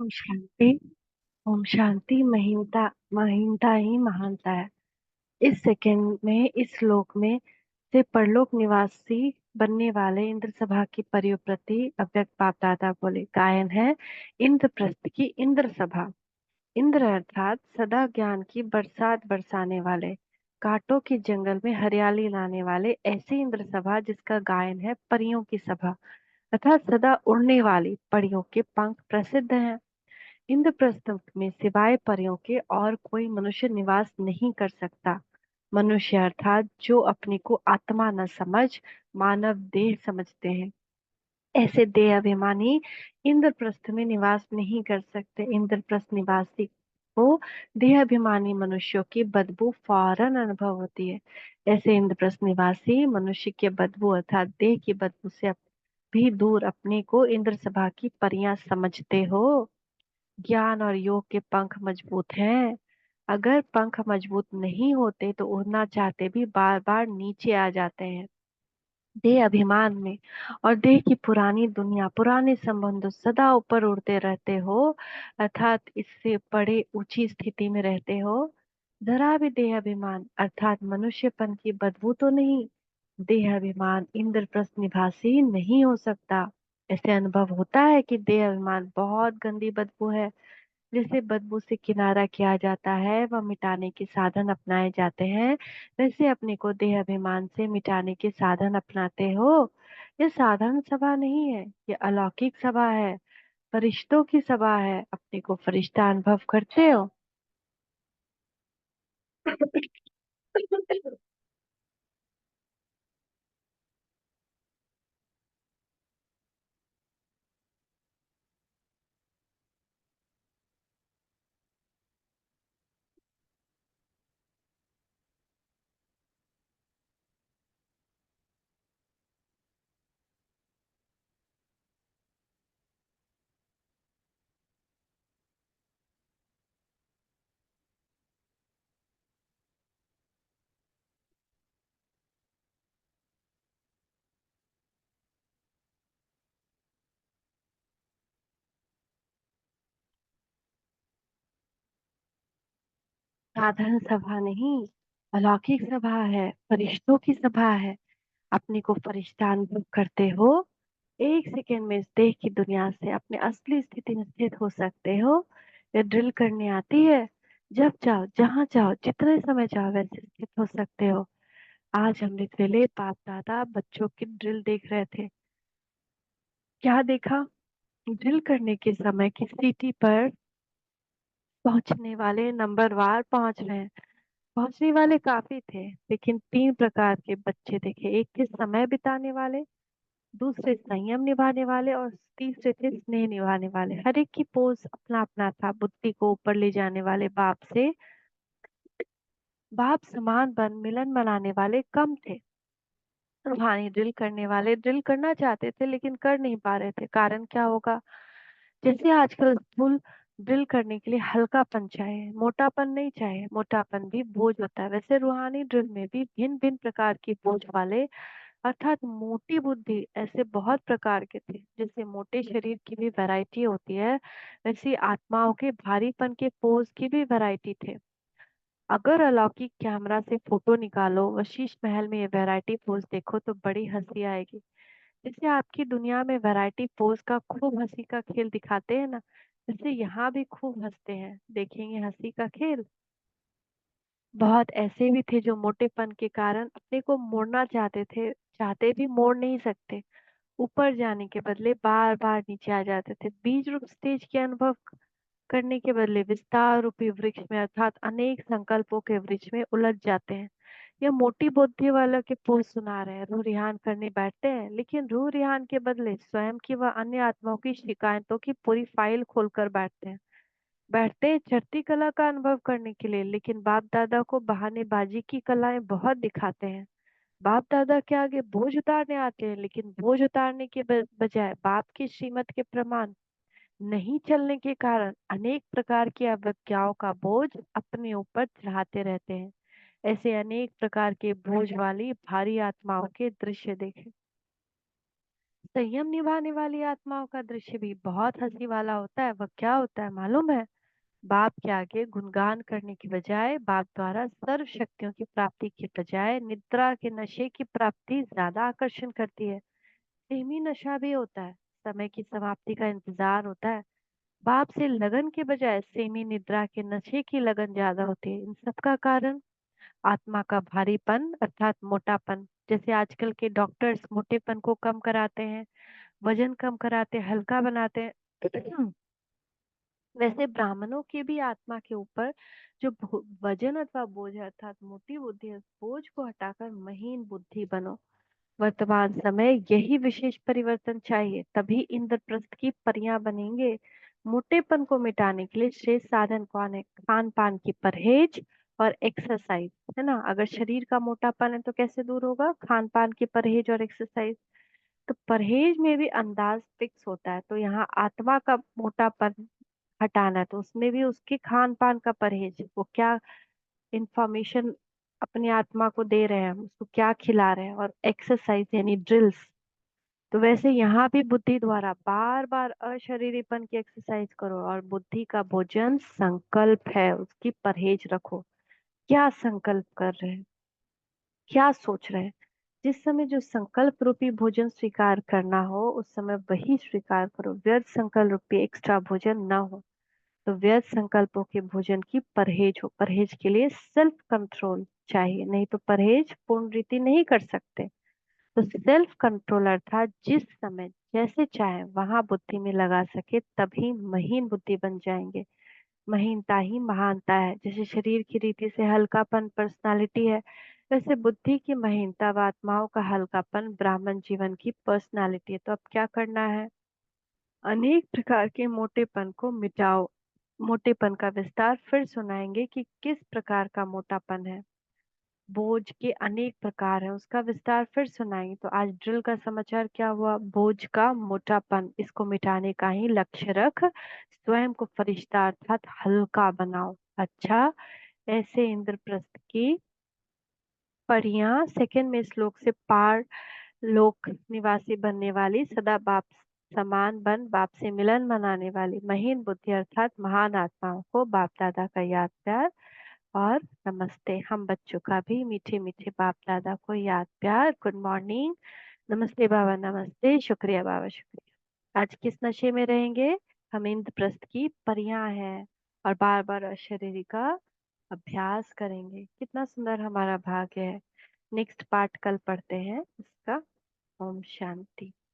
ओम शांति। ओम शांति। महिमता महिमता ही महानता है। इस सेकंड में इस श्लोक में से परलोक निवासी बनने वाले इंद्र सभा की परियों प्रति अव्यक्त बाप दादा बोले। गायन है इंद्रप्रस्थ की इंद्र सभा। इंद्र अर्थात सदा ज्ञान की बरसात बरसाने वाले, कांटों के जंगल में हरियाली लाने वाले ऐसी इंद्र सभा जिसका गायन है परियों की सभा, अर्थात सदा उड़ने वाली परियों के पंख प्रसिद्ध हैं। इंद्रप्रस्थ में सिवाय परियों के और कोई मनुष्य निवास नहीं कर सकता। मनुष्य अर्थात जो अपने को आत्मा न समझ मानव देह समझते हैं, ऐसे देह अभिमानी इंद्रप्रस्थ में निवास नहीं कर सकते। इंद्रप्रस्थ निवासी को देह अभिमानी मनुष्यों की बदबू फौरन अनुभव होती है। ऐसे इंद्रप्रस्थ निवासी मनुष्य के बदबू अर्थात देह की बदबू से भी दूर अपने को इंद्र सभा की परियां समझते हो। ज्ञान और योग के पंख मजबूत हैं। अगर पंख मजबूत नहीं होते तो उड़ना चाहते भी बार बार नीचे आ जाते हैं। देह अभिमान में और देह की पुरानी दुनिया पुराने संबंधों सदा ऊपर उड़ते रहते हो, अर्थात इससे बड़े ऊंची स्थिति में रहते हो। जरा भी देह अभिमान अर्थात मनुष्यपन की बदबू तो नहीं। देह अभिमान इंद्रप्रस्थ निवासी नहीं हो सकता। ऐसे अनुभव होता है कि देह अभिमान बहुत गंदी बदबू है, जिसे बदबू से किनारा किया जाता है व मिटाने के साधन अपनाए जाते हैं। वैसे अपने को देह अभिमान से मिटाने के साधन अपनाते हो। ये साधारण सभा नहीं है, ये अलौकिक सभा है, फरिश्तों की सभा है। अपने को फरिश्ता अनुभव करते हो। साधारण सभा नहीं, अलौकिक सभा है, फरिश्तों की सभा है। अपने को फरिश्ता अनुभव करते हो। एक सेकेंड में इस देह की दुनिया से अपने असली स्थिति में स्थित हो सकते हो। ये ड्रिल करने आती है। जब चाहो जहां चाहो जितने समय चाहो वैसे स्थित हो सकते हो। आज अमृत वेले बाप दादा बच्चों की ड्रिल देख रहे थे। क्या देखा? ड्रिल करने के समय की सीटी पर पहुंचने वाले नंबरवार पहुंच रहे हैं। पहुंचने वाले काफी थे, लेकिन 3 प्रकार के बच्चे देखे। एक थे समय बिताने वाले, दूसरे संयम निभाने वाले और तीसरे थे स्नेह निभाने वाले। हर एक की पोज अपना अपना था। बुद्धि को ऊपर ले जाने वाले बाप से बाप समान बन मिलन बनाने वाले कम थे। रूहानी ड्रिल करने वाले ड्रिल करना चाहते थे लेकिन कर नहीं पा रहे थे। कारण क्या होगा? जैसे आजकल स्थूल ड्रिल करने के लिए हल्कापन चाहिए, मोटापन नहीं चाहिए। मोटापन भी बोझ होता है। वैसे रूहानी ड्रिल में भी भिन्न भिन्न प्रकार की बोझ वाले अर्थात मोटी बुद्धि ऐसे बहुत प्रकार के थे। जैसे मोटे शरीर की भी वैरायटी होती है, वैसी आत्माओं के भारीपन के पोज की भी वैरायटी थे। अगर अलौकिक कैमरा से फोटो निकालो व शीश महल में ये वैरायटी पोज देखो तो बड़ी हंसी आएगी। जैसे आपकी दुनिया में वैरायटी पोज का खूब हंसी का खेल दिखाते हैं ना, वैसे यहाँ भी खूब हंसते हैं। देखेंगे हंसी का खेल। बहुत ऐसे भी थे जो मोटेपन के कारण अपने को मोड़ना चाहते थे, चाहते भी मोड़ नहीं सकते। ऊपर जाने के बदले बार बार नीचे आ जाते थे। बीज रूप स्टेज के अनुभव करने के बदले विस्तार रूपी वृक्ष में अर्थात अनेक संकल्पों के वृक्ष में उलझ जाते हैं। यह मोटी बुद्धि वालों के पोस्ट सुना रहे हैं। रूह रिहान करने बैठते हैं, लेकिन रूह रिहान के बदले स्वयं की व अन्य आत्माओं की शिकायतों की पूरी फाइल खोलकर बैठते हैं चढ़ती कला का अनुभव करने के लिए। लेकिन बाप दादा को बहानेबाजी की कलाएं बहुत दिखाते हैं। बाप दादा के आगे बोझ उतारने आते हैं, लेकिन बोझ उतारने के बजाय बाप की श्रीमत के प्रमाण नहीं चलने के कारण अनेक प्रकार की अवज्ञाओं का बोझ अपने ऊपर चढ़ाते रहते हैं। ऐसे अनेक प्रकार के बोझ वाली भारी आत्माओं के दृश्य देखे। संयम निभाने वाली आत्माओं का दृश्य भी बहुत हंसी वाला होता है। वह क्या होता है मालूम है? बाप के आगे गुणगान करने की बजाय, बाप द्वारा सर्व शक्तियों की प्राप्ति की बजाय निद्रा के नशे की प्राप्ति ज्यादा आकर्षण करती है। प्रेमी नशा भी होता है, समय की समाप्ति का इंतजार होता है। बाप से लगन के बजाय सेमी निद्रा के नशे की लगन ज्यादा होती है। इन सब का कारण आत्मा का भारीपन अर्थात मोटापन। जैसे आजकल के डॉक्टर्स मोटेपन को कम कराते हैं, वजन कम कराते, हल्का बनाते हैं। वैसे ब्राह्मणों की भी आत्मा के ऊपर जो वजन अथवा बोझ है अर्थात मोटी बुद्धि है, उस बोझ को हटाकर महीन बुद्धि बनो। वर्तमान समय यही विशेष परिवर्तन चाहिए, तभी इंद्रप्रस्थ की परियां बनेंगे। मोटेपन को मिटाने के लिए श्रेष्ठ साधन कौन है? खान पान की परहेज और एक्सरसाइज, है ना। अगर शरीर का मोटापन है तो कैसे दूर होगा? खान पान की परहेज और एक्सरसाइज। तो परहेज में भी अंदाज फिक्स होता है, तो यहाँ आत्मा का मोटापन हटाना है तो उसमें भी उसके खान पान का परहेज, वो क्या इंफॉर्मेशन अपनी आत्मा को दे रहे हैं, हम उसको क्या खिला रहे हैं, और एक्सरसाइज यानी ड्रिल्स। तो वैसे यहाँ भी बुद्धि द्वारा बार बार अशरीरीपन की एक्सरसाइज करो, और बुद्धि का भोजन संकल्प है, उसकी परहेज रखो। क्या संकल्प कर रहे हैं, क्या सोच रहे हैं? जिस समय जो संकल्प रूपी भोजन स्वीकार करना हो उस समय वही स्वीकार करो। व्यर्थ संकल्प रूपी एक्स्ट्रा भोजन ना हो। तो व्यर्थ संकल्पों के भोजन की परहेज हो। परहेज के लिए सेल्फ कंट्रोल चाहिए, नहीं तो परहेज पूर्ण रीति नहीं कर सकते। तो सेल्फ कंट्रोल अर्थात जिस समय जैसे चाहे वहां बुद्धि में लगा सके, तभी महीन बुद्धि बन जाएंगे। महीनता ही महानता है। जैसे शरीर की रीति से हल्कापन पर्सनालिटी है, वैसे बुद्धि की महीनता व आत्माओं का हल्कापन ब्राह्मण जीवन की पर्सनालिटी है। तो अब क्या करना है? अनेक प्रकार के मोटेपन को मिटाओ। मोटेपन का विस्तार फिर सुनाएंगे कि किस प्रकार का मोटापन है। बोझ के अनेक प्रकार है, उसका विस्तार फिर सुनाएंगे। तो आज ड्रिल का समाचार क्या हुआ? बोझ का मोटापन, इसको मिटाने का ही लक्ष्य रख स्वयं को फरिश्ता अर्थात हल्का बनाओ। अच्छा, ऐसे इंद्रप्रस्थ की परियां सेकंड में श्लोक से पार लोक निवासी बनने वाली, सदा बाप समान बन बाप से मिलन मनाने वाली महीन बुद्धि अर्थात महान आत्माओं को बाप दादा का याद प्यार और नमस्ते। हम बच्चों का भी मीठे मीठे बाप दादा को याद प्यार, गुड मॉर्निंग, नमस्ते बाबा, नमस्ते, शुक्रिया बाबा, शुक्रिया। आज किस नशे में रहेंगे? हम इंद्रप्रस्थ की परियां हैं और बार बार अशरीरी का अभ्यास करेंगे। कितना सुंदर हमारा भाग्य है। नेक्स्ट पार्ट कल पढ़ते हैं इसका। ओम शांति।